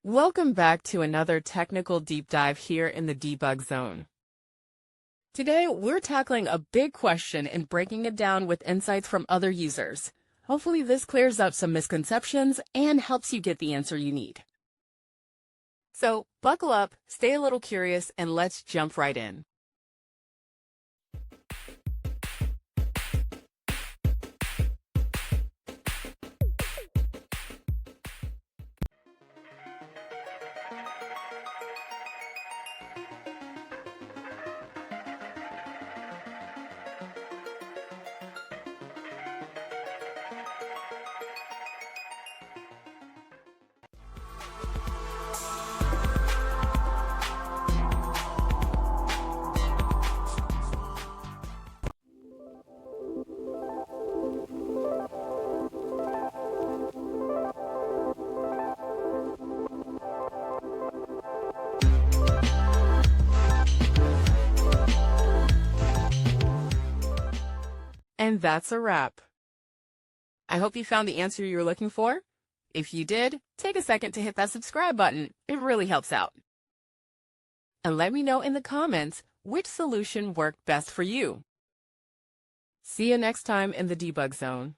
Welcome back to another technical deep dive here in the debug zone. Today, we're tackling a big question and breaking it down with insights from other users. Hopefully this clears up some misconceptions and helps you get the answer you need. So buckle up, stay a little curious, and let's jump right in. And that's a wrap. I hope you found the answer you were looking for. If you did, take a second to hit that subscribe button. It really helps out. And let me know in the comments which solution worked best for you. See you next time in the debug zone.